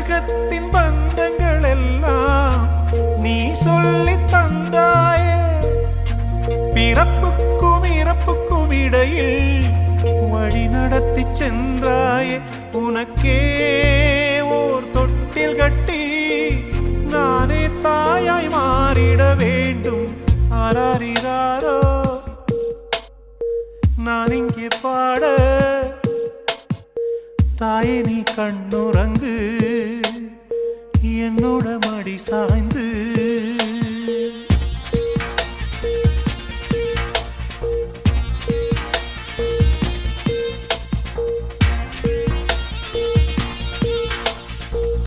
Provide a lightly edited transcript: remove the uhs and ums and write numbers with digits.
உலகத்தின் பந்தங்கள் எல்லாம் நீ சொல்லி தந்தாயே. பிறப்புக்கும் இறப்புக்கும் இடையில் வழி நடத்தி சென்றாயே. உனக்கே ஓர் தொட்டில் கட்டி நானே தாயாய் மாறிட வேண்டும். ஆராரிராரோ நான் இங்கே பாட, தாயே நீ கண்ணுறங்கு, என்னோட மடி சாய்ந்து